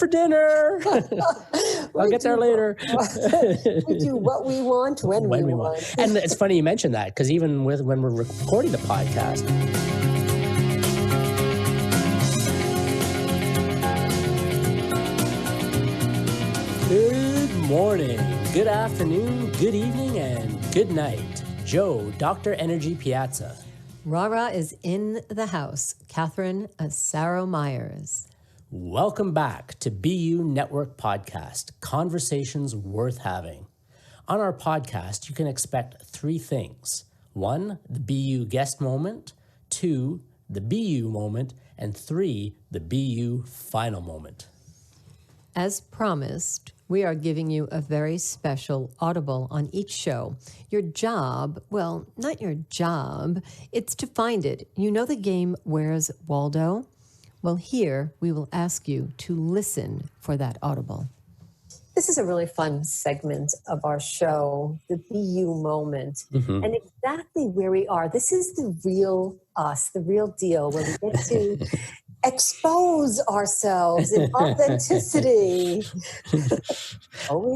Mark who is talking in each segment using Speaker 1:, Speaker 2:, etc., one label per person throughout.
Speaker 1: dinner. I'll get there later.
Speaker 2: We do what we want when we want.
Speaker 1: And it's funny you mentioned that, because even when we're recording the podcast, good morning, good afternoon, good evening, and good night. Joe, Dr. Energy Piazza.
Speaker 2: Rara is in the house. Catherine Asaro Myers.
Speaker 1: Welcome back to BU Network Podcast, Conversations Worth Having. On our podcast, you can expect three things. 1, the BU guest moment. 2, the BU moment. And 3, the BU final moment.
Speaker 2: As promised, we are giving you a very special audible on each show. Your job, well, not your job, it's to find it. You know the game Where's Waldo? Well, here we will ask you to listen for that audible. This is a really fun segment of our show, the BU moment, and exactly where we are. This is the real us, the real deal, where we get to expose ourselves in authenticity.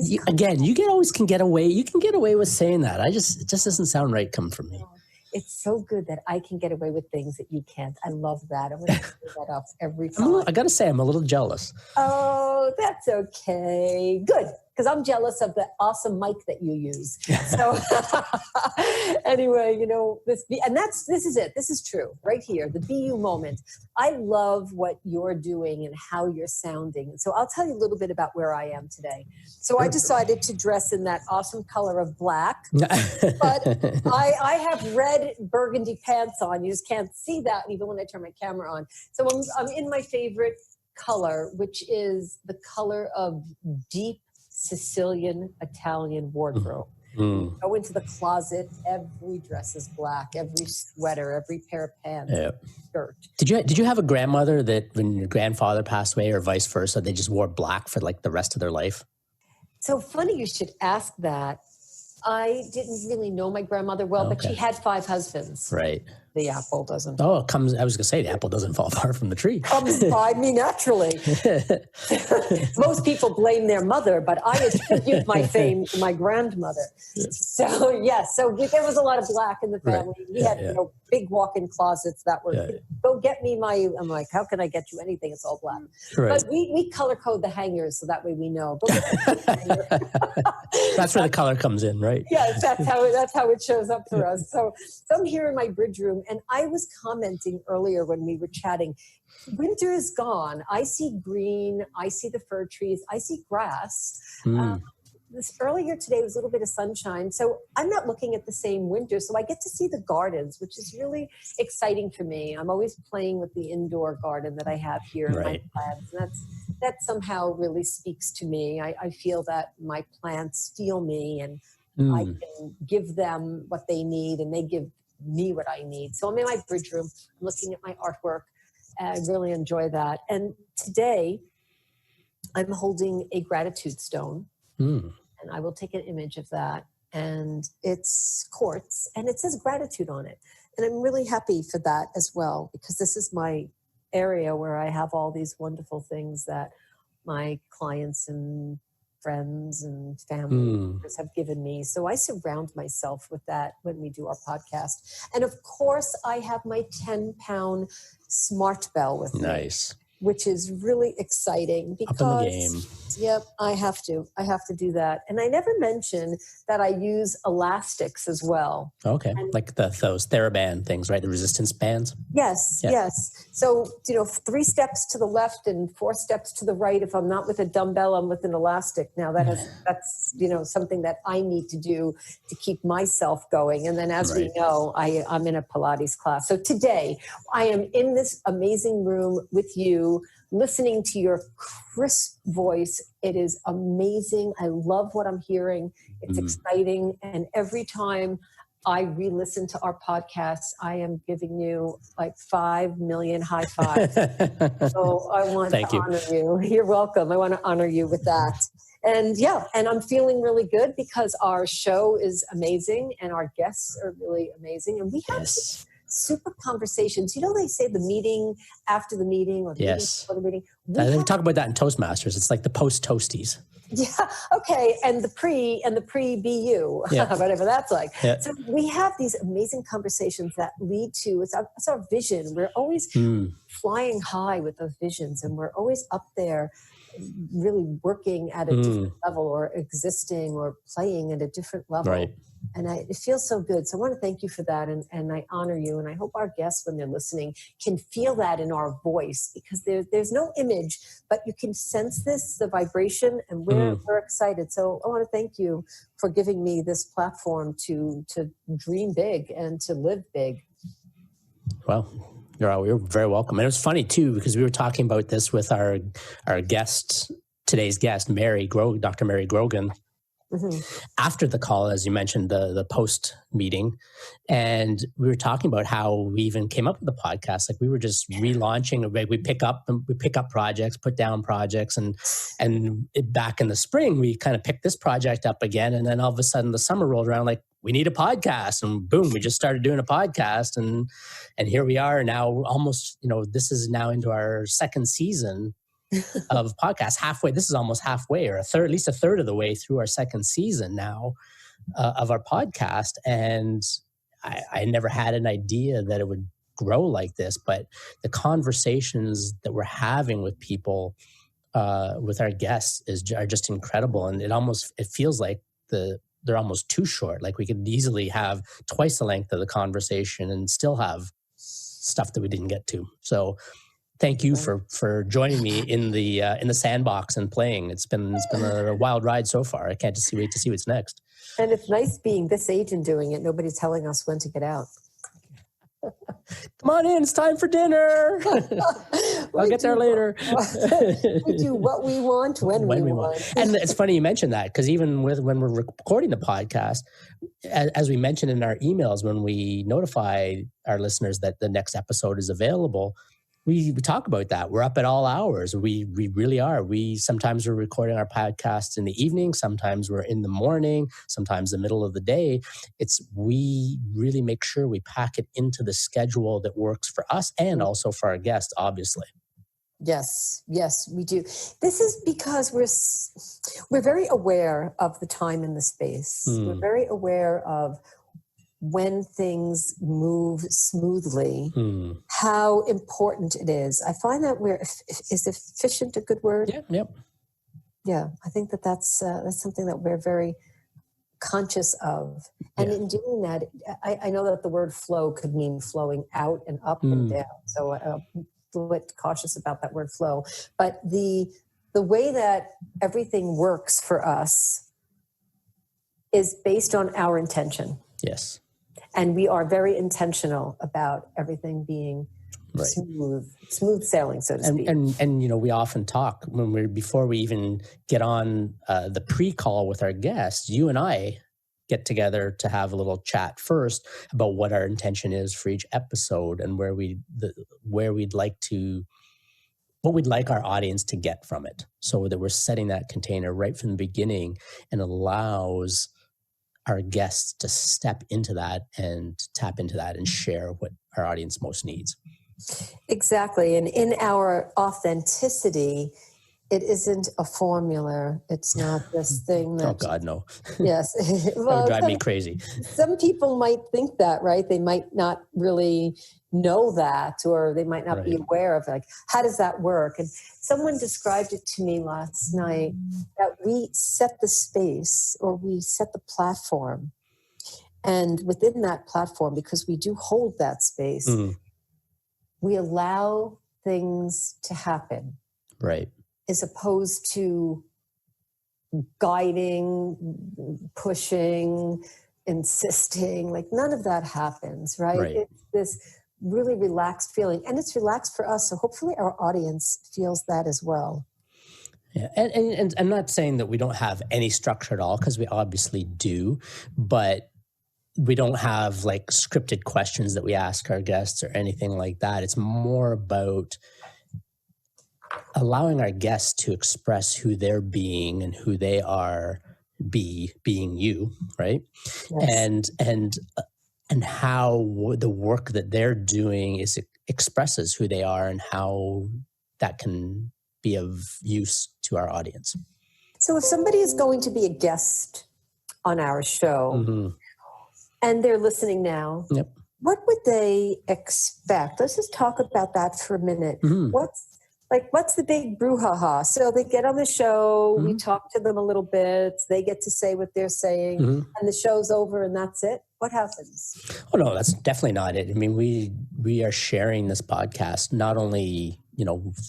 Speaker 1: You can get away with saying that. It just doesn't sound right coming from me.
Speaker 2: It's so good that I can get away with things that you can't. I love that. I'm going to say that up every time.
Speaker 1: I got to say, I'm a little jealous.
Speaker 2: Oh, that's okay. Good. Because I'm jealous of the awesome mic that you use. So anyway, this is it. This is true right here, the BU moment. I love what you're doing and how you're sounding. And so I'll tell you a little bit about where I am today. So I decided to dress in that awesome color of black, but I have red burgundy pants on. You just can't see that even when I turn my camera on. So I'm in my favorite color, which is the color of deep Sicilian Italian wardrobe. Go into the closet, every dress is black, every sweater, every pair of pants, shirt.
Speaker 1: Did you have a grandmother that when your grandfather passed away, or vice versa, they just wore black for like the rest of their life?
Speaker 2: So funny you should ask that. I didn't really know my grandmother well, but she had 5 husbands.
Speaker 1: Right.
Speaker 2: The apple doesn't.
Speaker 1: Oh, it comes. I was going to say the apple doesn't fall far from the tree.
Speaker 2: Comes by me naturally. Most people blame their mother, but I attribute my fame to my grandmother. So yes, there was a lot of black in the family. Right. We had big walk-in closets that were. Go get me my. I'm like, how can I get you anything? It's all black. Right. But we color code the hangers so that way we know. Go get me the hanger.
Speaker 1: That's where the color comes in, right?
Speaker 2: Yes, that's how it shows up for us. So I'm here in my bridge room. And I was commenting earlier when we were chatting, winter is gone. I see green. I see the fir trees. I see grass. Earlier today was a little bit of sunshine. So I'm not looking at the same winter. So I get to see the gardens, which is really exciting for me. I'm always playing with the indoor garden that I have here in my plants. And that somehow really speaks to me. I feel that my plants feel me, and I can give them what they need, and they give me what I need. So I'm in my bridge room, I'm looking at my artwork, and I really enjoy that. And today I'm holding a gratitude stone, and I will take an image of that. And it's quartz, and it says gratitude on it. And I'm really happy for that as well, because this is my area where I have all these wonderful things that my clients and friends and family members have given me. So I surround myself with that when we do our podcast. And of course, I have my 10-pound smart bell with me, which is really exciting because,
Speaker 1: up in the game.
Speaker 2: Yep, I have to do that. And I never mentioned that I use elastics as well.
Speaker 1: Okay, and like those TheraBand things, right? The resistance bands?
Speaker 2: Yes. So, 3 steps to the left and 4 steps to the right. If I'm not with a dumbbell, I'm with an elastic. Now that's something that I need to do to keep myself going. And then as we know, I'm in a Pilates class. So today I am in this amazing room with you, listening to your crisp voice. It is amazing. I love what I'm hearing. It's exciting. And every time I re-listen to our podcast, I am giving you like 5 million high fives. So I want to honor you. You're welcome. I want to honor you with that. And and I'm feeling really good because our show is amazing and our guests are really amazing. And we have super conversations. You know, they say the meeting after the meeting or the meeting
Speaker 1: Yes.
Speaker 2: before the meeting.
Speaker 1: They talk about that in Toastmasters. It's like the post-toasties.
Speaker 2: Yeah. Okay. And the pre-BU,
Speaker 1: Yeah.
Speaker 2: whatever that's like.
Speaker 1: Yeah.
Speaker 2: So we have these amazing conversations that lead to, it's our vision. We're always flying high with those visions, and we're always up there really working at a different level, or existing or playing at a different level.
Speaker 1: Right.
Speaker 2: And it feels so good. So I want to thank you for that. And I honor you. And I hope our guests, when they're listening, can feel that in our voice, because there's no image, but you can sense the vibration, and we're excited. So I want to thank you for giving me this platform to dream big and to live big.
Speaker 1: Well, you're very welcome. And it was funny too, because we were talking about this with our guest, today's guest, Dr. Mary Grogan, after the call, as you mentioned, the post meeting. And we were talking about how we even came up with the podcast. Like, we were just relaunching. We pick up projects, put down projects, and back in the spring, we kind of picked this project up again. And then all of a sudden the summer rolled around, like, we need a podcast, and boom, we just started doing a podcast, and here we are now, almost, this is now into our second season of podcasts. Halfway, this is almost halfway, or at least a third of the way through our second season now of our podcast. And I never had an idea that it would grow like this, but the conversations that we're having with people, with our guests, are just incredible. And it feels like they're almost too short. Like, we could easily have twice the length of the conversation and still have stuff that we didn't get to. So thank you for joining me in the sandbox and playing. It's been a wild ride so far. I can't wait to see what's next.
Speaker 2: And it's nice being this age and doing it. Nobody's telling us when to get out.
Speaker 1: Come on in, it's time for dinner. I'll get there later.
Speaker 2: We do what we want when we want.
Speaker 1: And it's funny you mentioned that, because even when we're recording the podcast, as we mentioned in our emails, when we notify our listeners that the next episode is available, we talk about that. We're up at all hours. We really are. Sometimes we're recording our podcasts in the evening. Sometimes we're in the morning. Sometimes the middle of the day. We really make sure we pack it into the schedule that works for us and also for our guests, obviously.
Speaker 2: Yes, we do. This is because we're very aware of the time and the space. We're very aware of when things move smoothly, how important it is. I find that is efficient a good word?
Speaker 1: Yep.
Speaker 2: Yeah, I think that's something that we're very conscious of. And in doing that, I know that the word flow could mean flowing out and up and down. So I'm a little bit cautious about that word flow. But the way that everything works for us is based on our intention.
Speaker 1: Yes.
Speaker 2: And we are very intentional about everything being smooth sailing, so to speak.
Speaker 1: And we often talk before we even get on the pre-call with our guests. You and I get together to have a little chat first about what our intention is for each episode, and what we'd like our audience to get from it, so that we're setting that container right from the beginning, and allows our guests to step into that and tap into that and share what our audience most needs. Exactly.
Speaker 2: And in our authenticity, it isn't a formula. It's not this thing that...
Speaker 1: Oh, God, no.
Speaker 2: Yes.
Speaker 1: That would drive me crazy.
Speaker 2: Some people might think that, right? They might not really know that, or they might not be aware of, like, how does that work? And someone described it to me last night, that we set the space, or we set the platform. And within that platform, because we do hold that space, we allow things to happen.
Speaker 1: Right.
Speaker 2: As opposed to guiding, pushing, insisting. Like, none of that happens, right? It's this really relaxed feeling. And it's relaxed for us, so hopefully our audience feels that as well.
Speaker 1: Yeah, and I'm not saying that we don't have any structure at all, because we obviously do, but we don't have like scripted questions that we ask our guests or anything like that. It's more about allowing our guests to express who they're being and who they are being you, right? Yes. And and how the work that they're doing expresses who they are and how that can be of use to our audience.
Speaker 2: So if somebody is going to be a guest on our show and they're listening now,
Speaker 1: Yep.
Speaker 2: what would they expect? Let's just talk about that for a minute. What's the big brouhaha? So they get on the show, we talk to them a little bit, they get to say what they're saying, and the show's over and that's it. What happens?
Speaker 1: Oh no, that's definitely not it. I mean, we are sharing this podcast not only,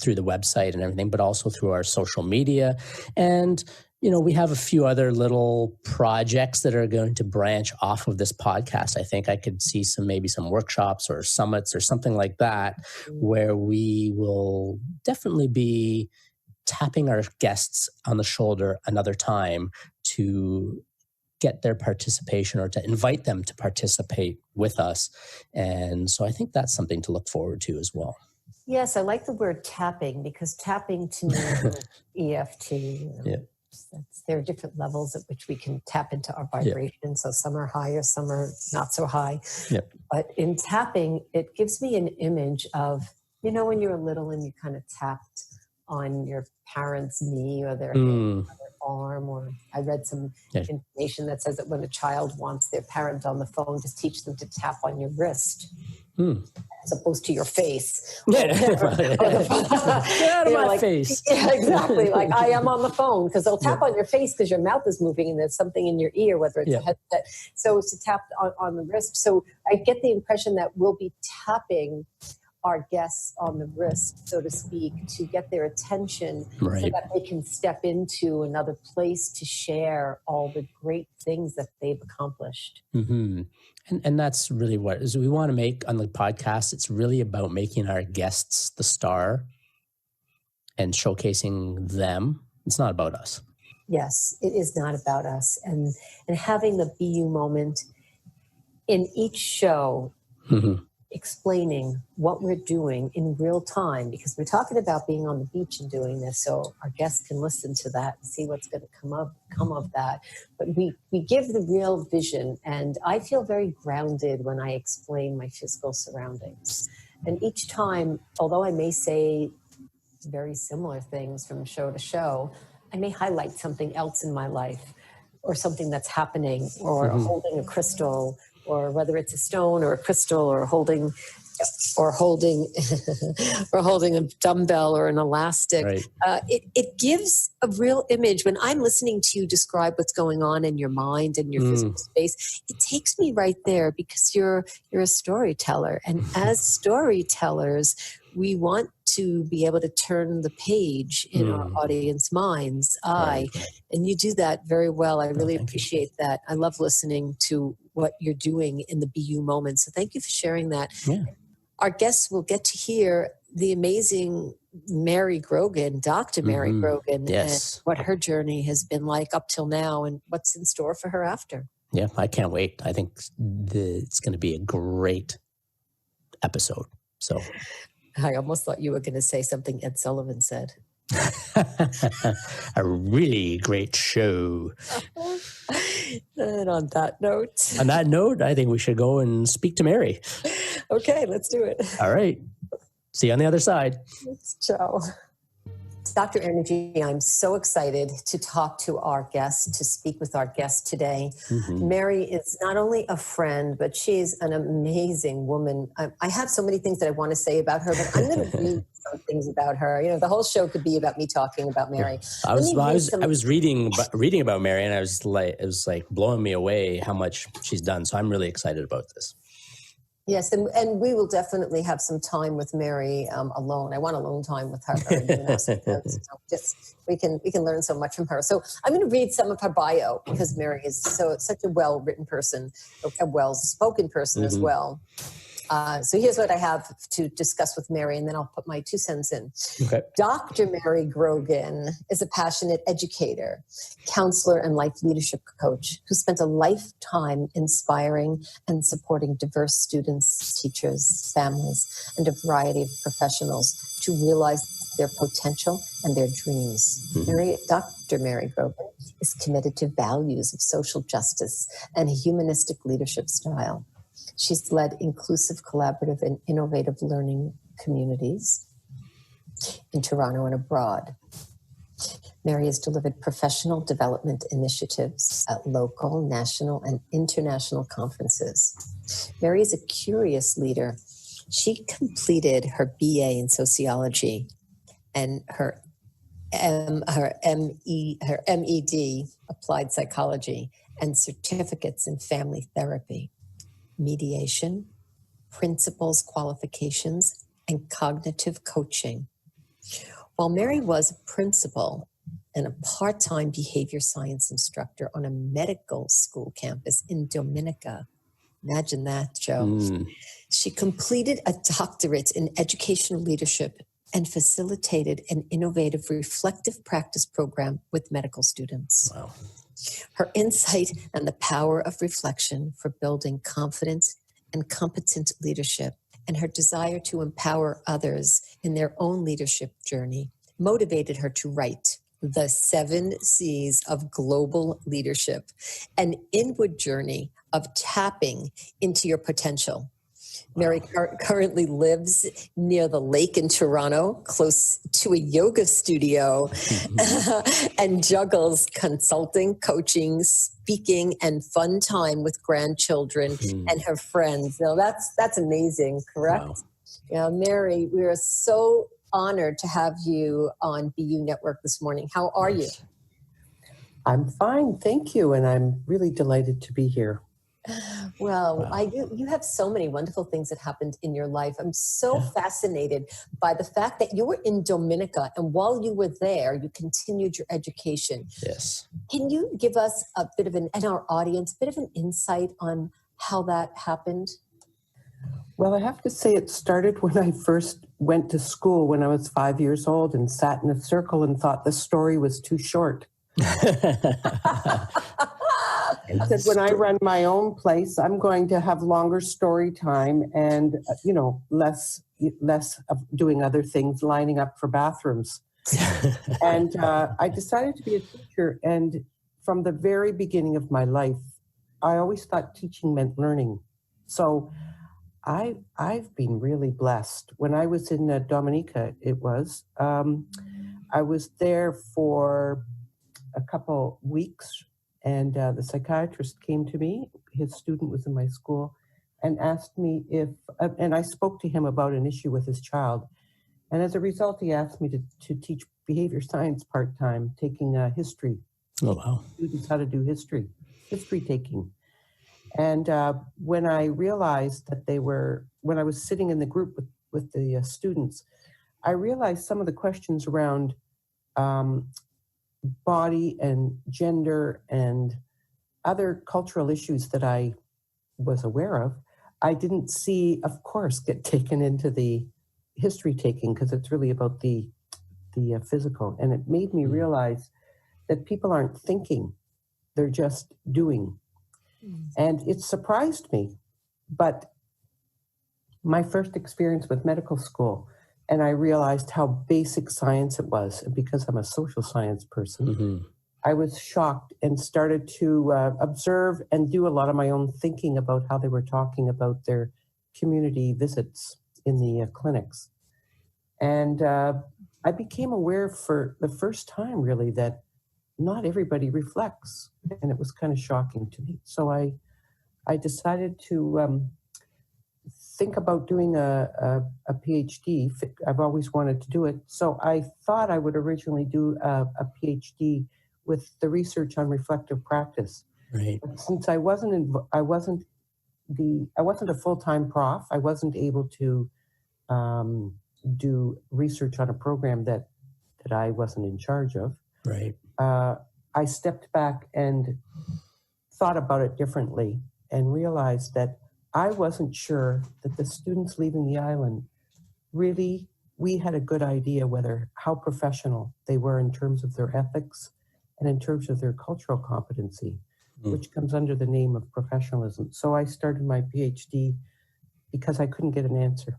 Speaker 1: through the website and everything, but also through our social media. And we have a few other little projects that are going to branch off of this podcast. I think I could see maybe some workshops or summits or something like that, where we will definitely be tapping our guests on the shoulder another time to get their participation or to invite them to participate with us. And so I think that's something to look forward to as well.
Speaker 2: Yes, I like the word tapping, because tapping to me is EFT. There are different levels at which we can tap into our vibration. Yep. So some are higher, some are not so high.
Speaker 1: Yep.
Speaker 2: But in tapping, it gives me an image of, when you were little and you kind of tapped on your parent's knee or their hand, or their arm, or I read some information that says that when a child wants their parent on the phone, just teach them to tap on your wrist. As opposed to your face.
Speaker 1: Get out of my face.
Speaker 2: Yeah, exactly. Like I am on the phone, because they'll tap on your face because your mouth is moving and there's something in your ear, whether it's a headset. So it's to tap on the wrist. So I get the impression that we'll be tapping our guests on the wrist, so to speak, to get their attention so that they can step into another place to share all the great things that they've accomplished.
Speaker 1: And that's really what is we want to make on the podcast. It's really about making our guests the star and showcasing them. It's not about us.
Speaker 2: Yes, it is not about us. And having the BU moment in each show, explaining what we're doing in real time, because we're talking about being on the beach and doing this, so our guests can listen to that and see what's going to come of that. But we give the real vision, and I feel very grounded when I explain my physical surroundings. And each time, although I may say very similar things from show to show, I may highlight something else in my life, or something that's happening, or holding a crystal, or whether it's a stone or a crystal, or holding a dumbbell or an elastic. It gives a real image. When I'm listening to you describe what's going on in your mind and your physical space, it takes me right there, because you're a storyteller. And as storytellers, we want to be able to turn the page in our audience mind's eye. And you do that very well. I really appreciate that. I love listening to what you're doing in the BU moment. So thank you for sharing that. Our guests will get to hear the amazing Mary Grogan, Dr. Mary Grogan, and what her journey has been like up till now, and what's in store for her after.
Speaker 1: Yeah, I can't wait. I think it's going to be a great episode. So
Speaker 2: I almost thought you were going to say something Ed Sullivan said.
Speaker 1: A really great show.
Speaker 2: And on that note,
Speaker 1: I think we should go and speak to Mary.
Speaker 2: Okay, let's do it.
Speaker 1: All right. See you on the other side.
Speaker 2: Ciao. Dr. Energy, I'm so excited to talk to our guest, to speak with our guest today. Mary is not only a friend, but she's an amazing woman. I have so many things that I want to say about her, but I'm going to read some things about her. The whole show could be about me talking about Mary.
Speaker 1: I was reading about Mary, and it was like blowing me away how much she's done. So I'm really excited about this.
Speaker 2: Yes, and we will definitely have some time with Mary alone. I want alone time with her. We can learn so much from her. So I'm going to read some of her bio, because Mary is such a well-written person, a well-spoken person as well. So here's what I have to discuss with Mary, and then I'll put my 2 cents in.
Speaker 1: Okay.
Speaker 2: Dr. Mary Grogan is a passionate educator, counselor, and life leadership coach who spent a lifetime inspiring and supporting diverse students, teachers, families, and a variety of professionals to realize their potential and their dreams. Dr. Mary Grogan is committed to values of social justice and a humanistic leadership style. She's led inclusive, collaborative, and innovative learning communities in Toronto and abroad. Mary has delivered professional development initiatives at local, national, and international conferences. Mary is a curious leader. She completed her BA in sociology and her MED, applied psychology, and certificates in family therapy, mediation, principles, qualifications, and cognitive coaching. While Mary was a principal and a part-time behavior science instructor on a medical school campus in Dominica, imagine that, Joe. She completed a doctorate in educational leadership and facilitated an innovative reflective practice program with medical students.
Speaker 1: Wow.
Speaker 2: Her insight and the power of reflection for building confident and competent leadership, and her desire to empower others in their own leadership journey motivated her to write The 7 C's of Global Leadership, an inward journey of tapping into your potential. Mary currently lives near the lake in Toronto, close to a yoga studio, and juggles consulting, coaching, speaking, and fun time with grandchildren and her friends. Now, that's amazing, correct?
Speaker 1: Wow.
Speaker 2: Yeah, Mary, we are so honored to have you on BU Network this morning. How are you?
Speaker 3: I'm fine, thank you, and I'm really delighted to be here.
Speaker 2: Well, you have so many wonderful things that happened in your life. I'm so fascinated by the fact that you were in Dominica, and while you were there, you continued your education.
Speaker 1: Yes.
Speaker 2: Can you give us a bit of and our audience, a bit of an insight on how that happened?
Speaker 3: Well, I have to say it started when I first went to school when I was 5 years old and sat in a circle and thought the story was too short. And said, when I run my own place, I'm going to have longer story time and, less of doing other things, lining up for bathrooms. And I decided to be a teacher. And from the very beginning of my life, I always thought teaching meant learning. So I've been really blessed. When I was in Dominica, I was there for a couple weeks. And the psychiatrist came to me, his student was in my school, and asked me and I spoke to him about an issue with his child. And as a result, he asked me to teach behavior science part-time, taking history.
Speaker 1: Oh, wow.
Speaker 3: Students how to do history taking. And when I realized that when I was sitting in the group with the students, I realized some of the questions around body and gender and other cultural issues that I was aware of, I didn't see, of course, get taken into the history taking because it's really about the physical. And it made me realize that people aren't thinking, they're just doing. And it surprised me. But my first experience with medical school, and I realized how basic science it was. And because I'm a social science person, I was shocked and started to observe and do a lot of my own thinking about how they were talking about their community visits in the clinics. And I became aware for the first time, really, that not everybody reflects. And it was kind of shocking to me. So I decided to think about doing a PhD. I've always wanted to do it. So I thought I would originally do a PhD with the research on reflective practice.
Speaker 1: Right.
Speaker 3: But since I wasn't a full-time prof, I wasn't able to do research on a program that I wasn't in charge of.
Speaker 1: Right.
Speaker 3: I stepped back and thought about it differently and realized that I wasn't sure that the students leaving the island really, we had a good idea how professional they were in terms of their ethics and in terms of their cultural competency, which comes under the name of professionalism. So I started my PhD because I couldn't get an answer.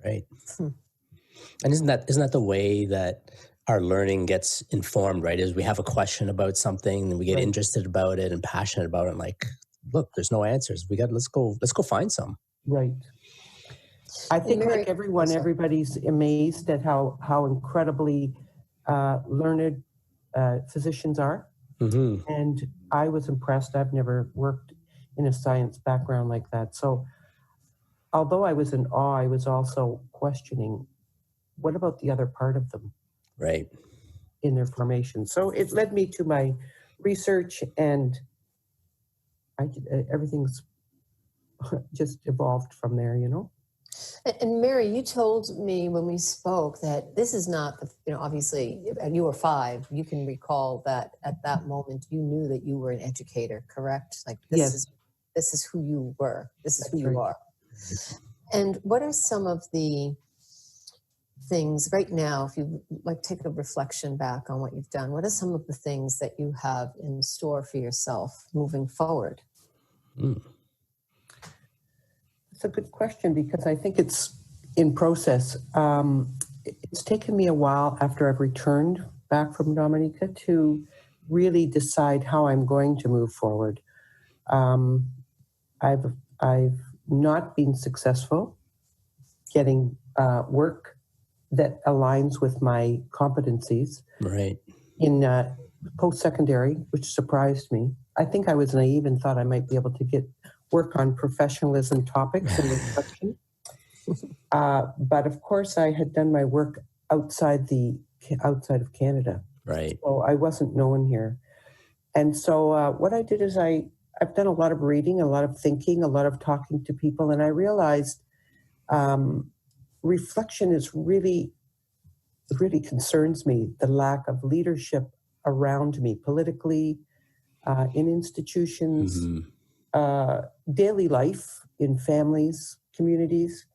Speaker 1: Right. And isn't that the way that our learning gets informed, right? Is we have a question about something and we get interested about it and passionate about it. And like, look, there's no answers. Let's go find some.
Speaker 3: Right. I think
Speaker 2: Mary,
Speaker 3: like everyone, everybody's amazed at how incredibly learned physicians are.
Speaker 1: Mm-hmm.
Speaker 3: And I was impressed. I've never worked in a science background like that. So although I was in awe, I was also questioning, what about the other part of them?
Speaker 1: Right.
Speaker 3: In their formation. So it led me to my research, and everything's just evolved from there, you know?
Speaker 2: And Mary, you told me when we spoke that this is not the, obviously, and you were 5, you can recall that at that moment you knew that you were an educator, correct? Like this is who you were. This is who you are. And what are some of the things right now, if you like take a reflection back on what you've done, what are some of the things that you have in store for yourself moving forward?
Speaker 3: It's a good question, because I think it's in process. It's taken me a while after I've returned back from Dominica to really decide how I'm going to move forward. I've not been successful getting work that aligns with my competencies.
Speaker 1: Right.
Speaker 3: In post-secondary, which surprised me. I think I was naive and thought I might be able to get work on professionalism topics and reflection. But of course, I had done my work outside of Canada.
Speaker 1: Right.
Speaker 3: So I wasn't known here. And so what I did is I've done a lot of reading, a lot of thinking, a lot of talking to people, and I realized reflection is really concerns me, the lack of leadership around me, politically, in institutions, daily life, in families, communities.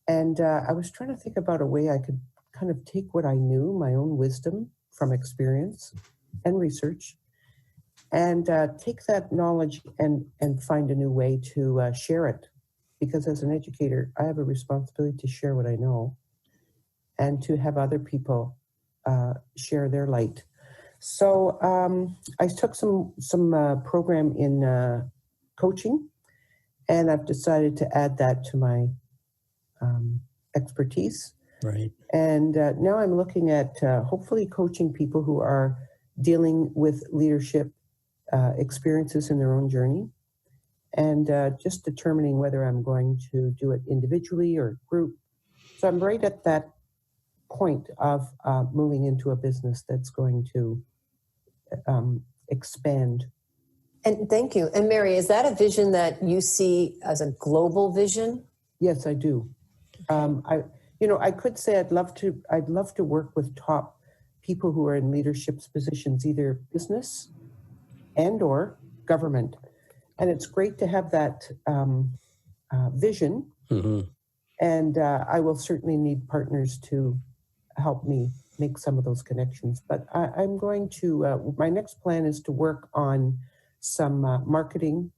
Speaker 3: And I was trying to think about a way I could kind of take what I knew, my own wisdom from experience and research, and take that knowledge and find a new way to share it. Because as an educator, I have a responsibility to share what I know and to have other people share their light. So I took some program in coaching, and I've decided to add that to my expertise.
Speaker 1: Right.
Speaker 3: And now I'm looking at hopefully coaching people who are dealing with leadership experiences in their own journey, and just determining whether I'm going to do it individually or group. So I'm right at that point of moving into a business that's going to expand.
Speaker 2: And thank you. And Mary, is that a vision that you see as a global vision?
Speaker 3: Yes, I do. I could say I'd love to work with top people who are in leadership positions, either business and or government. And it's great to have that vision.
Speaker 1: Mm-hmm.
Speaker 3: And I will certainly need partners to help me make some of those connections. But I'm going to, my next plan is to work on some marketing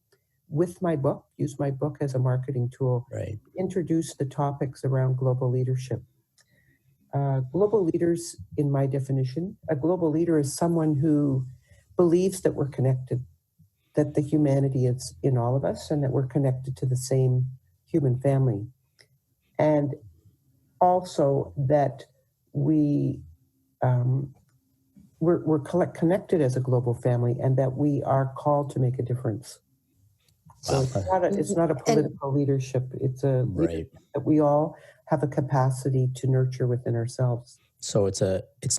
Speaker 3: with my book, use my book as a marketing tool,
Speaker 1: Right.
Speaker 3: introduce the topics around global leadership. Global leaders, in my definition, a global leader is someone who believes that we're connected, that the humanity is in all of us, and that we're connected to the same human family. And also that we're connected as a global family, and that we are called to make a difference. So it's not a political leadership. It's a leadership that we all have a capacity to nurture within ourselves.
Speaker 1: So it's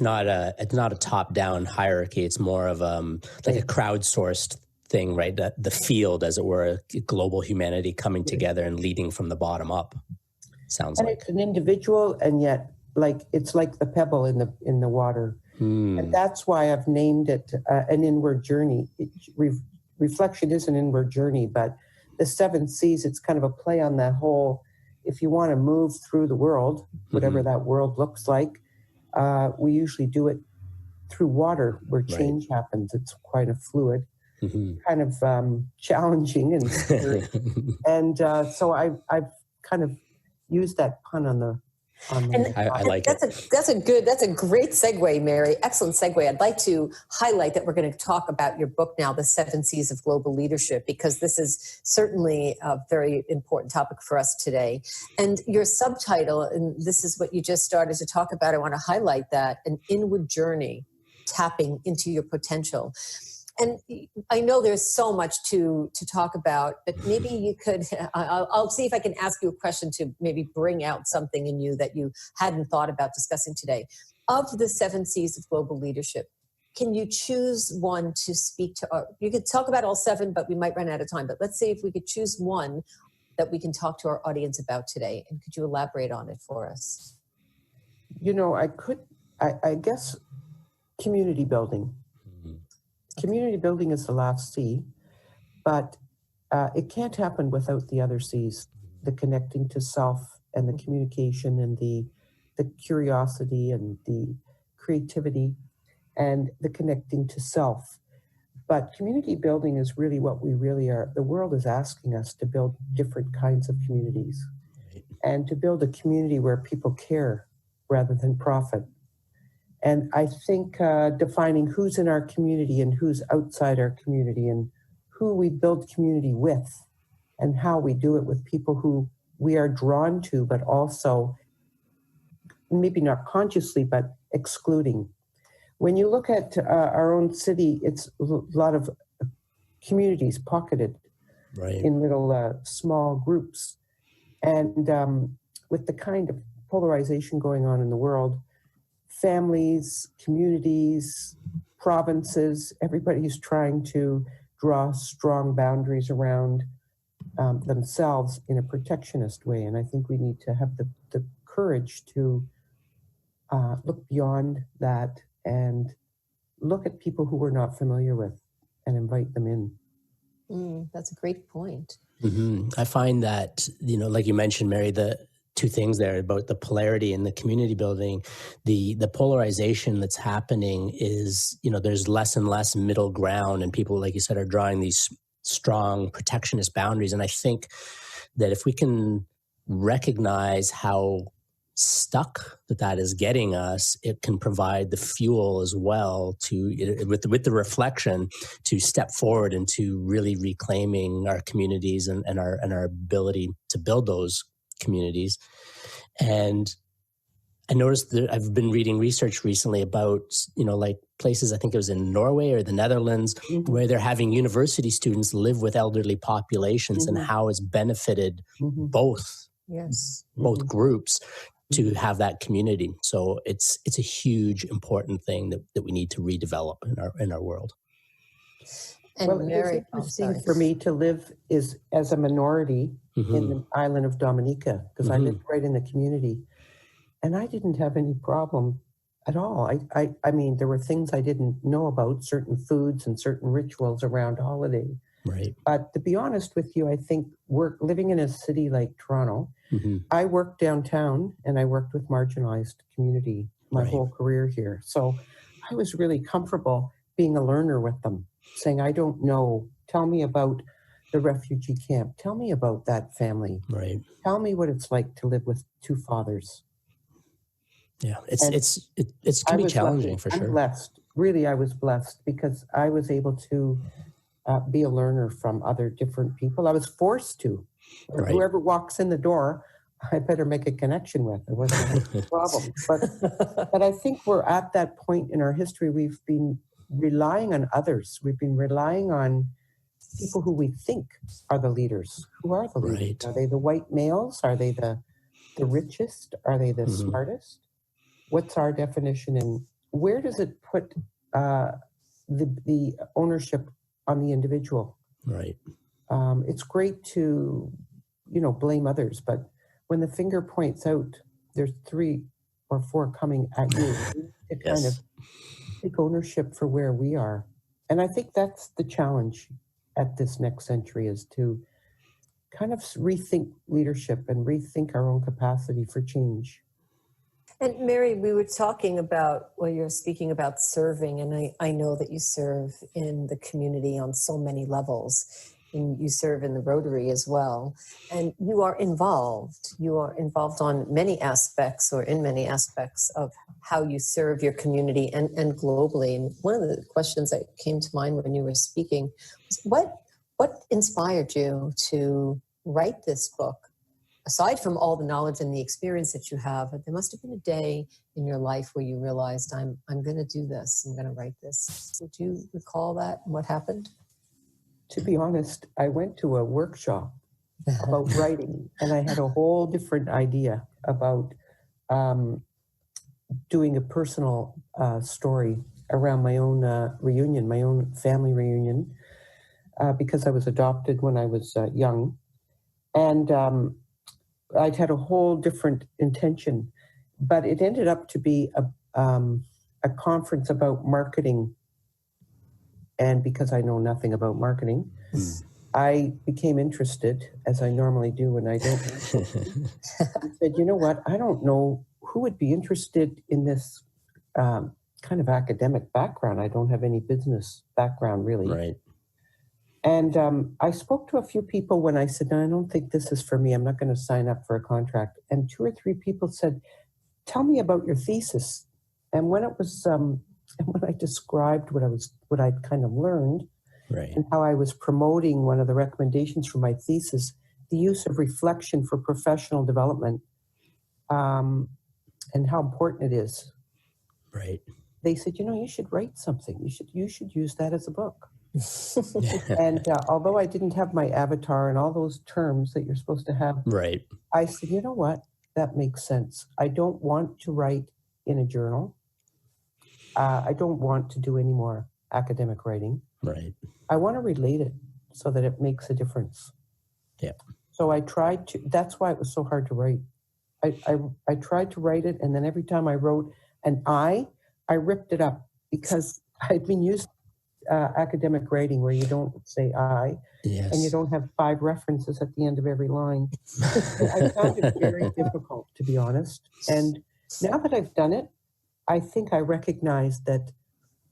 Speaker 1: not a top-down hierarchy. It's more of like a crowdsourced thing, right? The field, as it were, global humanity coming together and leading from the bottom up. Sounds like
Speaker 3: it's an individual, and yet it's like the pebble in the water, and that's why I've named it an inward journey. Reflection is an inward journey, but the 7 C's, it's kind of a play on that whole. If you want to move through the world, whatever that world looks like, we usually do it through water, where change happens. It's quite a fluid, kind of challenging and scary. And so I've kind of used that pun on the on
Speaker 2: And
Speaker 3: the
Speaker 1: I like it.
Speaker 2: that's a great segue, Mary. Excellent segue. I'd like to highlight that we're going to talk about your book now, The Seven C's of Global Leadership, because this is certainly a very important topic for us today. And your subtitle, and this is what you just started to talk about, I want to highlight that, An Inward Journey, Tapping into Your Potential. And I know there's so much to talk about, but maybe you could, I'll see if I can ask you a question to maybe bring out something in you that you hadn't thought about discussing today. Of the 7 C's of global leadership, can you choose one to speak to? You could talk about all 7, but we might run out of time. But let's see if we could choose one that we can talk to our audience about today. And could you elaborate on it for us?
Speaker 3: You know, I guess community building. Community building is the last C, but it can't happen without the other C's, the connecting to self and the communication and the curiosity and the creativity and the connecting to self. But community building is really what we really are. The world is asking us to build different kinds of communities and to build a community where people care rather than profit. And I think defining who's in our community and who's outside our community and who we build community with and how we do it with people who we are drawn to, but also maybe not consciously, but excluding. When you look at our own city, it's a lot of communities pocketed in little small groups. And with the kind of polarization going on in the world, families, communities, provinces, everybody's trying to draw strong boundaries around themselves in a protectionist way. And I think we need to have the courage to look beyond that and look at people who we're not familiar with and invite them in.
Speaker 2: That's a great point.
Speaker 1: I find that, like you mentioned, Mary, the two things there about the polarity and the community building, the polarization that's happening is, there's less and less middle ground, and people, like you said, are drawing these strong protectionist boundaries. And I think that if we can recognize how stuck that is getting us, it can provide the fuel as well to, with the reflection, to step forward into really reclaiming our communities and our ability to build those communities. And I noticed that I've been reading research recently about, like places, I think it was in Norway or the Netherlands, where they're having university students live with elderly populations and how it's benefited both groups to have that community. So it's a huge, important thing that we need to redevelop in our world.
Speaker 2: And
Speaker 3: well,
Speaker 2: Mary,
Speaker 3: it's interesting for me to live as a minority in the island of Dominica, because I lived right in the community, and I didn't have any problem at all. I mean, there were things I didn't know about, certain foods and certain rituals around holiday.
Speaker 1: Right.
Speaker 3: But to be honest with you, I think living in a city like Toronto, I worked downtown and I worked with marginalized community my whole career here. So I was really comfortable being a learner with them, saying, I don't know, tell me about the refugee camp. Tell me about that family.
Speaker 1: Right.
Speaker 3: Tell me what it's like to live with 2 fathers.
Speaker 1: Yeah, it can be challenging for sure.
Speaker 3: I'm blessed. Really, I was blessed because I was able to be a learner from other different people. I was forced to. Whoever walks in the door, I better make a connection with. It wasn't a problem. But I think we're at that point in our history. We've been relying on others. We've been relying on people who we think are the leaders. Who are the leaders? Are they the white males? Are they the richest? Are they the smartest? What's our definition, and where does it put the ownership on the individual? Right. It's great to, blame others, but when the finger points out, there's 3 or 4 coming at you. To kind of take ownership for where we are. And I think that's the challenge at this next century, is to kind of rethink leadership and rethink our own capacity for change.
Speaker 2: And Mary, we were talking about, you're speaking about serving, and I know that you serve in the community on so many levels. and you serve in the Rotary as well. And you are involved. You are involved on many aspects or in many aspects of how you serve your community and globally. And one of the questions that came to mind when you were speaking was what inspired you to write this book? Aside from all the knowledge and the experience that you have, there must have been a day in your life where you realized, I'm going to do this. I'm going to write this. Would you recall that? What happened?
Speaker 3: To be honest, I went to a workshop about writing, and I had a whole different idea about doing a personal story around my own reunion, my own family reunion, because I was adopted when I was young. And I'd had a whole different intention, but it ended up to be a conference about marketing. And because I know nothing about marketing, I became interested, as I normally do when I don't. I said, you know what? I don't know who would be interested in this kind of academic background. I don't have any business background, really.
Speaker 1: Right.
Speaker 3: And I spoke to a few people when I said, no, I don't think this is for me. I'm not going to sign up for a contract. And 2 or 3 people said, tell me about your thesis. And when it was, and when I described what I'd kind of learned,
Speaker 1: Right.
Speaker 3: and how I was promoting one of the recommendations for my thesis, the use of reflection for professional development, and how important it is.
Speaker 1: Right.
Speaker 3: They said, you know, you should write something. You should use that as a book. And although I didn't have my avatar and all those terms that you're supposed to have,
Speaker 1: Right.
Speaker 3: I said, you know what? That makes sense. I don't want to write in a journal. I don't want to do any more academic writing.
Speaker 1: Right.
Speaker 3: I want to relate it so that it makes a difference.
Speaker 1: Yeah.
Speaker 3: So I tried to, that's why it was so hard to write. I tried to write it, and then every time I wrote an I ripped it up because I'd been used academic writing where you don't say I,
Speaker 1: Yes.
Speaker 3: and you don't have 5 references at the end of every line. I found it very difficult, to be honest. And now that I've done it, I think I recognize that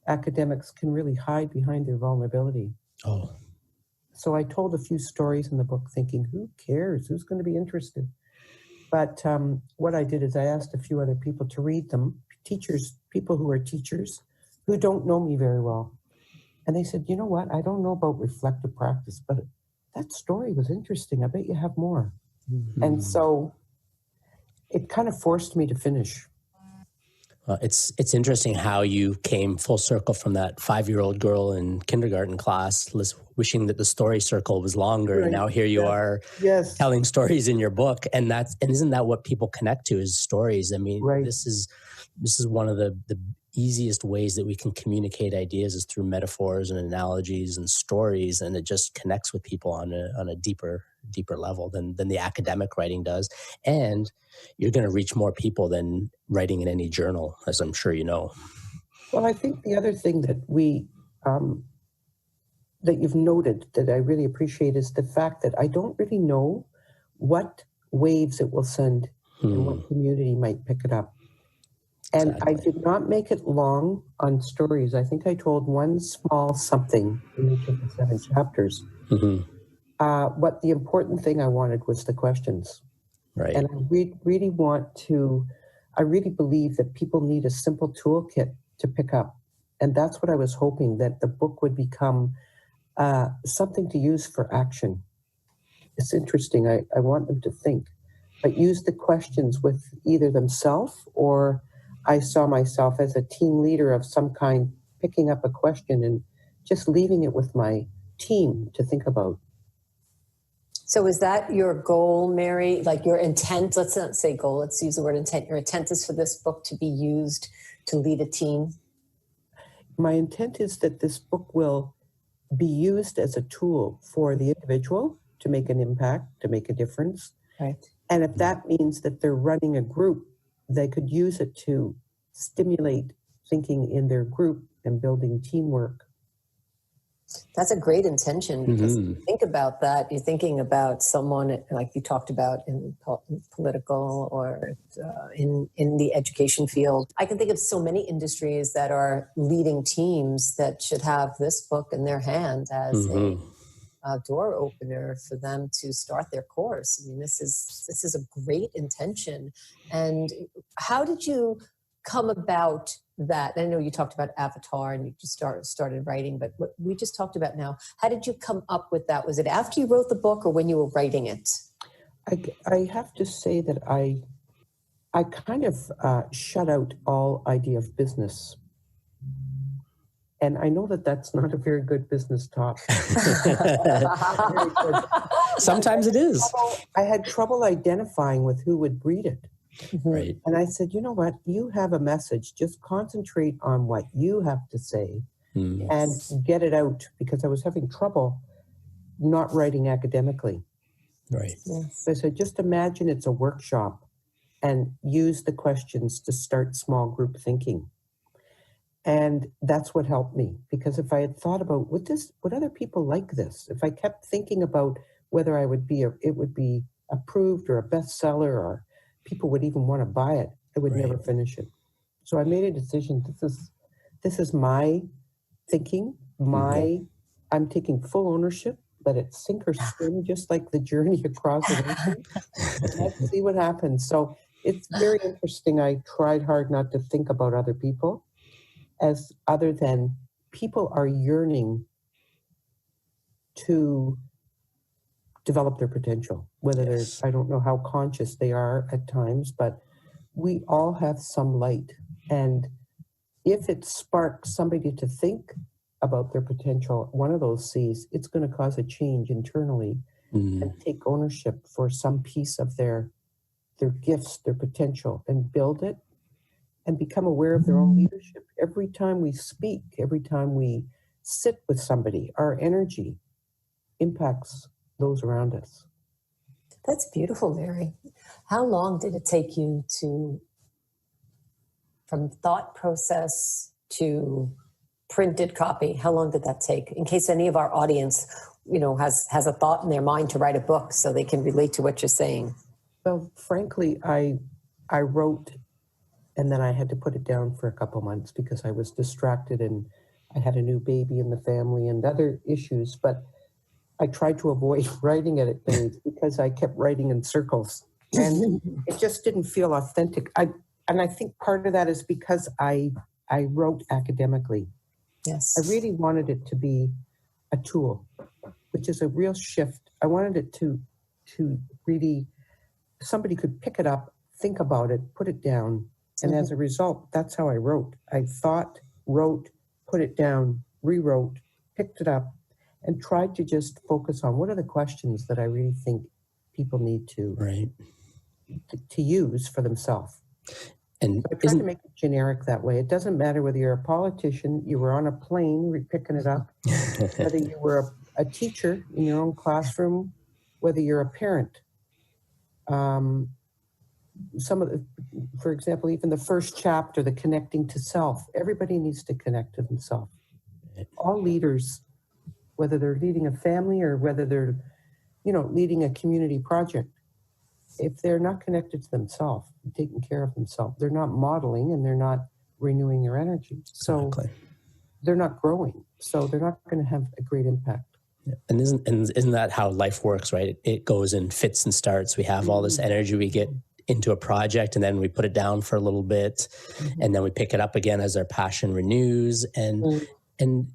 Speaker 3: academics can really hide behind their vulnerability.
Speaker 1: Oh.
Speaker 3: So I told a few stories in the book thinking, who cares? Who's going to be interested? But what I did is I asked a few other people to read them, teachers, people who are teachers, who don't know me very well. And they said, you know what? I don't know about reflective practice, but that story was interesting. I bet you have more. Mm-hmm. And so it kind of forced me to finish.
Speaker 1: It's interesting how you came full circle from that 5-year-old girl in kindergarten class, wishing that the story circle was longer. Right. And now here you are telling stories in your book. And isn't that what people connect to, is stories? I mean, right. This is one of the easiest ways that we can communicate ideas is through metaphors and analogies and stories. And it just connects with people on a deeper level than the academic writing does. And you're going to reach more people than writing in any journal, as I'm sure you know.
Speaker 3: Well, I think the other thing that that you've noted that I really appreciate is the fact that I don't really know what waves it will send and what community might pick it up. And exactly. I did not make it long on stories. I think I told one small something in each of the 7 chapters. Mm-hmm. What the important thing I wanted was the questions.
Speaker 1: Right.
Speaker 3: And I I really believe that people need a simple toolkit to pick up. And that's what I was hoping, that the book would become something to use for action. It's interesting. I want them to think, but use the questions with either themselves, or I saw myself as a team leader of some kind, picking up a question and just leaving it with my team to think about.
Speaker 2: So is that your goal, Mary? Like your intent? Let's not say goal, let's use the word intent. Your intent is for this book to be used to lead a team?
Speaker 3: My intent is that this book will be used as a tool for the individual to make an impact, to make a difference.
Speaker 2: Right.
Speaker 3: And if that means that they're running a group, they could use it to stimulate thinking in their group and building teamwork.
Speaker 2: That's a great intention, because if you think about that, you're thinking about someone like you talked about in political or in the education field. I can think of so many industries that are leading teams that should have this book in their hand as door opener for them to start their course. I mean, this is a great intention. And how did you come about that? I know you talked about Avatar and you just started writing, but what we just talked about now, how did you come up with that? Was it after you wrote the book or when you were writing it?
Speaker 3: I have to say that I kind of shut out all idea of business. And I know that that's not a very good business talk.
Speaker 1: Sometimes it is.
Speaker 3: I had trouble identifying with who would read it.
Speaker 1: Right.
Speaker 3: And I said, you know what? You have a message. Just concentrate on what you have to say and get it out, because I was having trouble not writing academically.
Speaker 1: Right.
Speaker 2: Yes.
Speaker 3: So I said, just imagine it's a workshop and use the questions to start small group thinking. And that's what helped me, because if I had thought about would other people like this, if I kept thinking about whether it would be approved or a bestseller or people would even want to buy it, I would never finish it. So I made a decision. This is my thinking. I'm taking full ownership. Let it sink or swim, just like the journey across the ocean. Let's see what happens. So it's very interesting. I tried hard not to think about other people, as other than people are yearning to develop their potential, whether they're, I don't know how conscious they are at times, but we all have some light. And if it sparks somebody to think about their potential, one of those C's, it's going to cause a change internally and take ownership for some piece of their gifts, their potential, and build it and become aware of their own leadership. Every time we speak, every time we sit with somebody, our energy impacts those around us.
Speaker 2: That's beautiful, Mary. How long did it take you from thought process to printed copy? How long did that take? In case any of our audience, has a thought in their mind to write a book so they can relate to what you're saying.
Speaker 3: Well, frankly, I wrote, and then I had to put it down for a couple months because I was distracted and I had a new baby in the family and other issues. But I tried to avoid writing it because I kept writing in circles, and it just didn't feel authentic. And I think part of that is because I wrote academically.
Speaker 2: Yes.
Speaker 3: I really wanted it to be a tool, which is a real shift. I wanted it to really, somebody could pick it up, think about it, put it down. And as a result, that's how I wrote. I thought, wrote, put it down, rewrote, picked it up, and tried to just focus on what are the questions that I really think people need to use for themselves.
Speaker 1: And
Speaker 3: so I tried to make it generic that way. It doesn't matter whether you're a politician, you were on a plane, picking it up, whether you were a teacher in your own classroom, whether you're a parent. For example, even the first chapter, the connecting to self, everybody needs to connect to themselves. All leaders, whether they're leading a family or whether they're, leading a community project, if they're not connected to themselves, taking care of themselves, they're not modeling and they're not renewing their energy. So they're not growing. So they're not going to have a great impact.
Speaker 1: Yeah. And isn't that how life works, right? It goes in fits and starts. We have all this energy we get into a project and then we put it down for a little bit and then we pick it up again as our passion renews and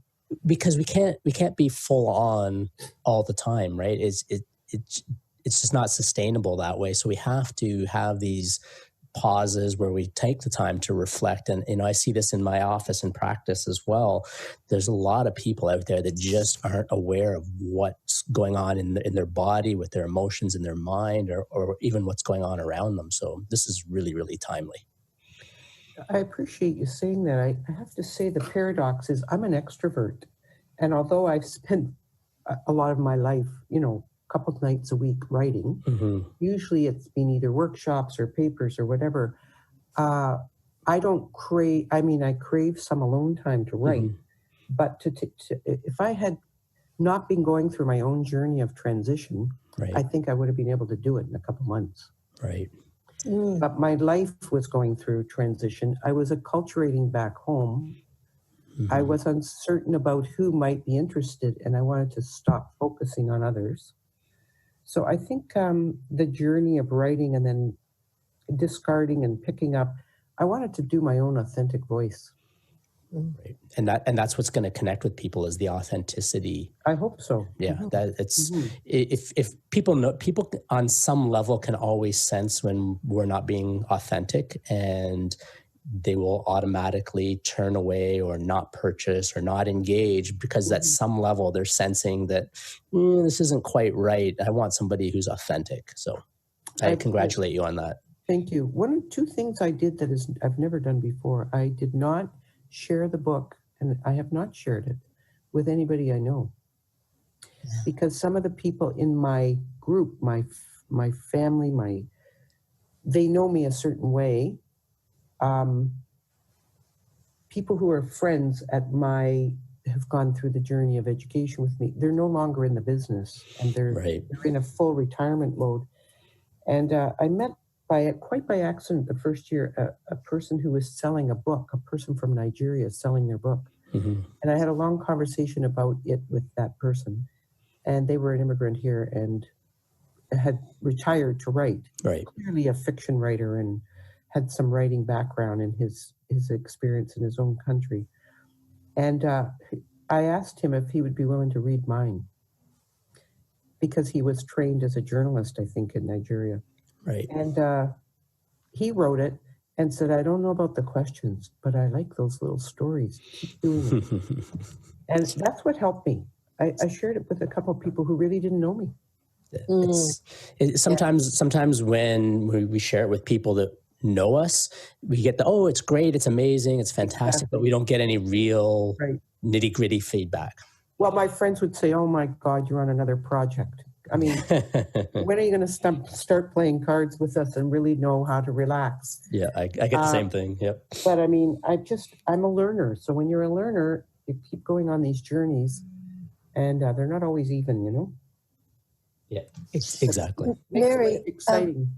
Speaker 1: because we can't be full on all the time, right? It's just not sustainable that way. So we have to have these pauses where we take the time to reflect. And I see this in my office and practice as well. There's a lot of people out there that just aren't aware of what's going on in their body, with their emotions in their mind, or even what's going on around them. So this is really, really timely.
Speaker 3: I appreciate you saying that. I have to say the paradox is I'm an extrovert. And although I've spent a lot of my life, a couple of nights a week writing, usually it's been either workshops or papers or whatever, I don't crave, I crave some alone time to write. But if I had not been going through my own journey of transition, I think I would have been able to do it in a couple months.
Speaker 1: Right.
Speaker 3: But my life was going through transition. I was acculturating back home, I was uncertain about who might be interested, and I wanted to stop focusing on others. So I think the journey of writing and then discarding and picking up, I wanted to do my own authentic voice.
Speaker 1: Right. And that's what's going to connect with people is the authenticity.
Speaker 3: I hope so.
Speaker 1: Yeah, that it's if people know, people on some level can always sense when we're not being authentic, and they will automatically turn away or not purchase or not engage because at some level they're sensing that this isn't quite right. I want somebody who's authentic. So I congratulate you on that.
Speaker 3: Thank you. One or two things I did that I've never done before. I did not share the book, and I have not shared it with anybody I know, because some of the people in my group, my family, they know me a certain way. People who are friends have gone through the journey of education with me. They're no longer in the business, and they're in a full retirement mode. And I met quite by accident the first year, a person who was selling a book, a person from Nigeria selling their book. And I had a long conversation about it with that person. And they were an immigrant here and had retired to write.
Speaker 1: Right.
Speaker 3: Clearly a fiction writer and had some writing background in his experience in his own country. And I asked him if he would be willing to read mine, because he was trained as a journalist, I think, in Nigeria.
Speaker 1: Right.
Speaker 3: And he wrote it and said, I don't know about the questions, but I like those little stories. Keep doing it. And that's what helped me. I shared it with a couple of people who really didn't know me.
Speaker 1: Sometimes when we share it with people that know us, we get it's great, it's amazing, it's fantastic, but we don't get any real nitty gritty feedback.
Speaker 3: Well, my friends would say, oh my God, you're on another project. I mean, when are you going to start playing cards with us and really know how to relax?
Speaker 1: Yeah, I get the same thing. Yep.
Speaker 3: But I mean, I'm a learner. So when you're a learner, you keep going on these journeys, and they're not always even, you know?
Speaker 1: Yeah, exactly.
Speaker 2: Mary,
Speaker 3: exciting.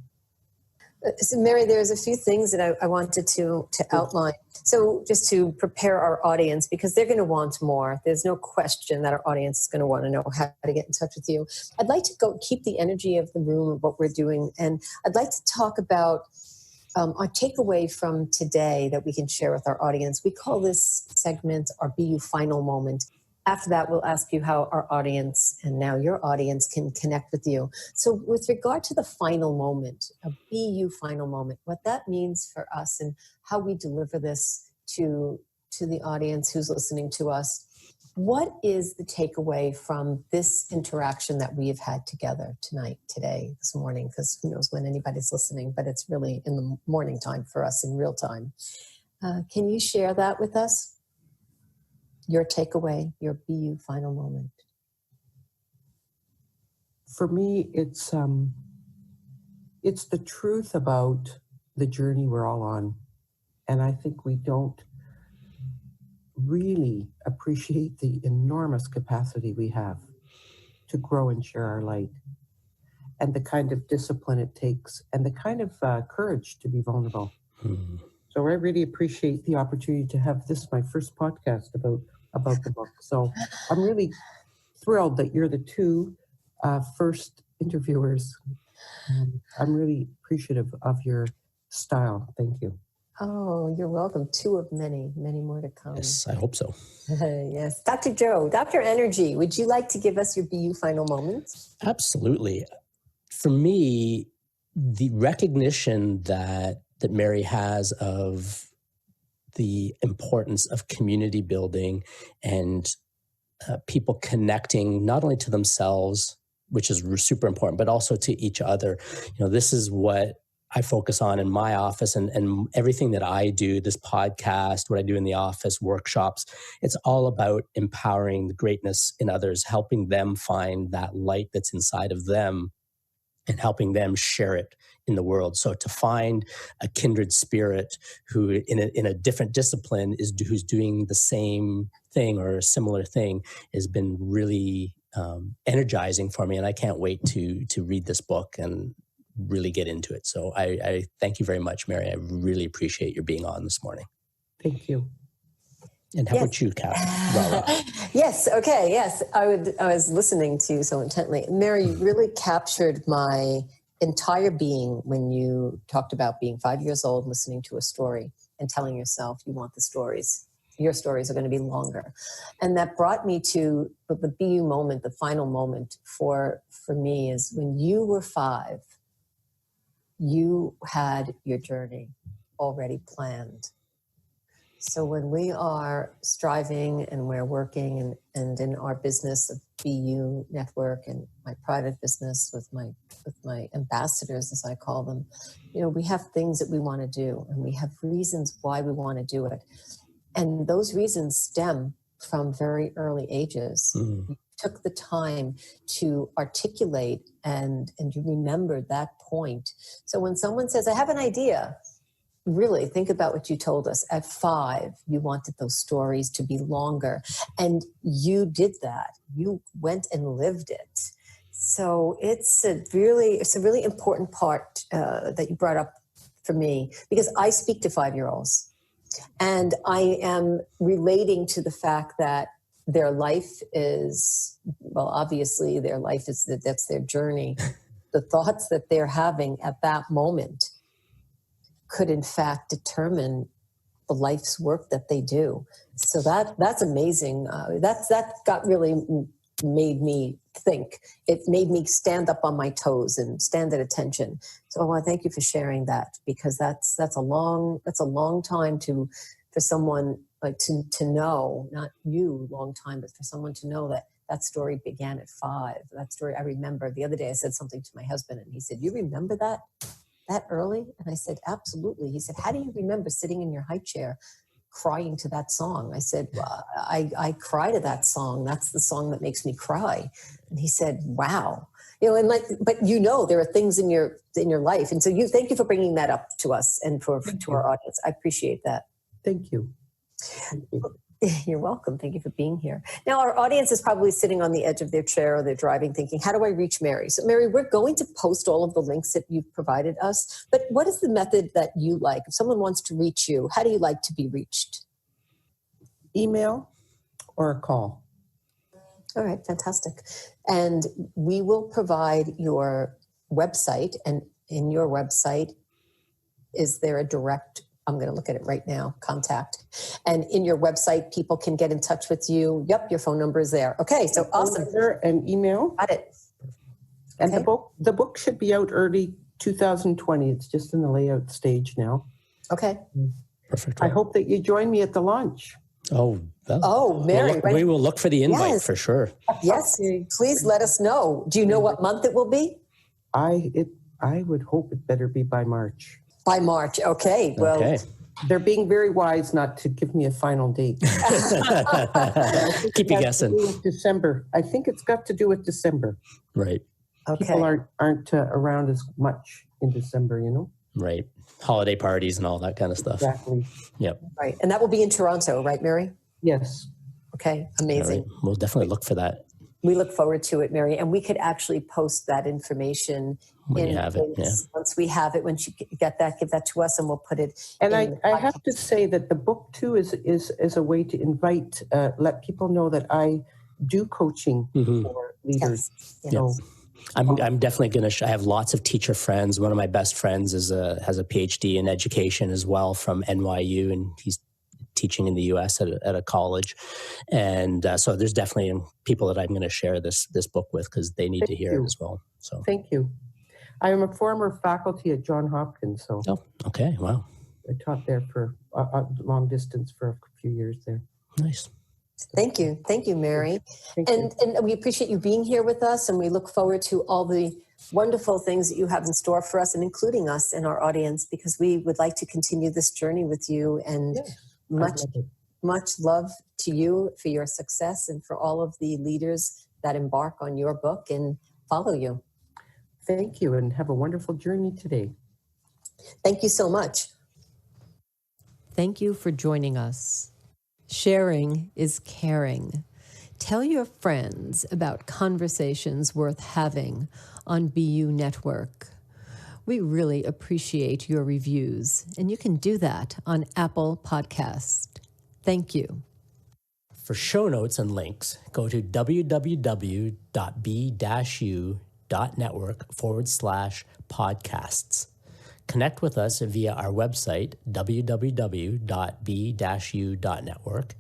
Speaker 2: So Mary, there's a few things that I wanted to outline. So just to prepare our audience, because they're going to want more. There's no question that our audience is going to want to know how to get in touch with you. I'd like to keep the energy of the room of what we're doing. And I'd like to talk about our takeaway from today that we can share with our audience. We call this segment our BU Final Moment. After that, we'll ask you how our audience, and now your audience, can connect with you. So with regard to the final moment, a BU final moment, what that means for us and how we deliver this to the audience who's listening to us, what is the takeaway from this interaction that we have had together today, this morning, because who knows when anybody's listening, but it's really in the morning time for us in real time. Can you share that with us? Your takeaway, your BU final moment.
Speaker 3: For me, it's the truth about the journey we're all on. And I think we don't really appreciate the enormous capacity we have to grow and share our light, and the kind of discipline it takes, and the kind of courage to be vulnerable. So I really appreciate the opportunity to have this, my first podcast about the book. So I'm really thrilled that you're the two first interviewers. I'm really appreciative of your style. Thank you.
Speaker 2: Oh, you're welcome. Two of many, many more to come.
Speaker 1: Yes, I hope so.
Speaker 2: Yes. Dr. Joe, Dr. Energy, would you like to give us your BU final moments?
Speaker 1: Absolutely. For me, the recognition that Mary has of the importance of community building and people connecting not only to themselves, which is super important, but also to each other. You know, this is what I focus on in my office, and everything that I do, this podcast, what I do in the office, workshops, it's all about empowering the greatness in others, helping them find that light that's inside of them and helping them share it in the world. So to find a kindred spirit who in a different discipline who's doing the same thing or a similar thing has been really energizing for me. And I can't wait to read this book and really get into it. So I thank you very much, Mary. I really appreciate your being on this morning.
Speaker 3: Thank you.
Speaker 1: And how about you, Rara?
Speaker 2: Yes. Okay. Yes. I was listening to you so intently. Mary, you really captured my entire being when you talked about being 5 years old, listening to a story and telling yourself you want your stories are going to be longer. And that brought me to the BU moment, the final moment for me is when you were 5, you had your journey already planned. So when we are striving and we're working and in our business of BU network and my private business with my ambassadors, as I call them, we have things that we want to do and we have reasons why we want to do it. And those reasons stem from very early ages.
Speaker 1: Mm.
Speaker 2: You took the time to articulate and you remembered that point. So when someone says, I have an idea, really think about what you told us. At 5, you wanted those stories to be longer. And you did that. You went and lived it. So it's a really important part that you brought up for me, because I speak to 5-year-olds. And I am relating to the fact that their life is, well, obviously their life is, that's their journey. The thoughts that they're having at that moment could in fact determine the life's work that they do. So that's amazing. That got really made me think. It made me stand up on my toes and stand at attention. So I want to thank you for sharing that, because that's a long time for someone like to know, not you long time, but for someone to know that story began at 5. That story I remember. The other day I said something to my husband and he said, "You remember that early?" And I said, "Absolutely." He said, "How do you remember sitting in your high chair crying to that song?" I said, "Well, I cry to that song. That's the song that makes me cry." And he said, "Wow." And but there are things in your life. And so thank you for bringing that up to us and to our audience. I appreciate that.
Speaker 3: Thank you. Thank you.
Speaker 2: You're welcome. Thank you for being here. Now, our audience is probably sitting on the edge of their chair or they're driving thinking, how do I reach Mary? So, Mary, we're going to post all of the links that you've provided us. But what is the method that you like? If someone wants to reach you, how do you like to be reached?
Speaker 3: Email or a call.
Speaker 2: All right, fantastic. And we will provide your website. And in your website, is there a direct, I'm going to look at it right now, contact? And in your website, people can get in touch with you. Yep, your phone number is there. Okay, so awesome.
Speaker 3: And email.
Speaker 2: Got it.
Speaker 3: And the book should be out early 2020. It's just in the layout stage now.
Speaker 2: Okay.
Speaker 1: Perfect.
Speaker 3: I hope that you join me at the launch.
Speaker 2: Mary.
Speaker 1: We will look for the invite for sure.
Speaker 2: Yes,
Speaker 3: Okay.
Speaker 2: Please let us know. Do you know what month it will be?
Speaker 3: I would hope it better be by March.
Speaker 2: By March, okay. Well,
Speaker 1: okay.
Speaker 3: They're being very wise not to give me a final date.
Speaker 1: Keep you guessing.
Speaker 3: December. I think it's got to do with December.
Speaker 1: Right.
Speaker 2: Okay.
Speaker 3: People aren't around as much in December,
Speaker 1: Right. Holiday parties and all that kind of stuff.
Speaker 3: Exactly.
Speaker 1: Yep.
Speaker 2: Right. And that will be in Toronto, right, Mary?
Speaker 3: Yes.
Speaker 2: Okay. Amazing.
Speaker 1: Right. We'll definitely look for that.
Speaker 2: We look forward to it, Mary. And we could actually post that information
Speaker 1: when you have it. Yeah.
Speaker 2: Once we have it, once you get that, give that to us and we'll put it.
Speaker 3: And I have to say that the book too is a way to invite, let people know that I do coaching for leaders.
Speaker 2: Yes.
Speaker 3: So,
Speaker 1: I'm definitely going to. I have lots of teacher friends. One of my best friends has a PhD in education as well from NYU, and he's teaching in the U.S. at a college. And so there's definitely people that I'm going to share this book with because they need to hear it as well. So
Speaker 3: thank you. I am a former faculty at Johns Hopkins. So
Speaker 1: okay, wow.
Speaker 3: I taught there for a long distance for a few years there.
Speaker 1: Nice.
Speaker 2: Thank you, Mary. And we appreciate you being here with us, and we look forward to all the wonderful things that you have in store for us, and including us in our audience, because we would like to continue this journey with you. And much love to you for your success and for all of the leaders that embark on your book and follow you.
Speaker 3: Thank you, and have a wonderful journey today.
Speaker 2: Thank you so much.
Speaker 4: Thank you for joining us. Sharing is caring. Tell your friends about conversations worth having on BU Network. We really appreciate your reviews, and you can do that on Apple Podcast. Thank you.
Speaker 1: For show notes and links, go to www.b-u.network/podcasts. Connect with us via our website, www.b-u.network,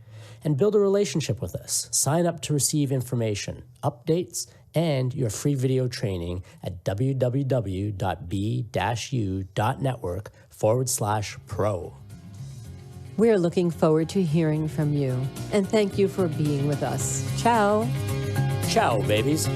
Speaker 1: and build a relationship with us. Sign up to receive information, updates, and your free video training at www.b-u.network/pro.
Speaker 4: We're looking forward to hearing from you, and thank you for being with us. Ciao.
Speaker 1: Ciao, babies.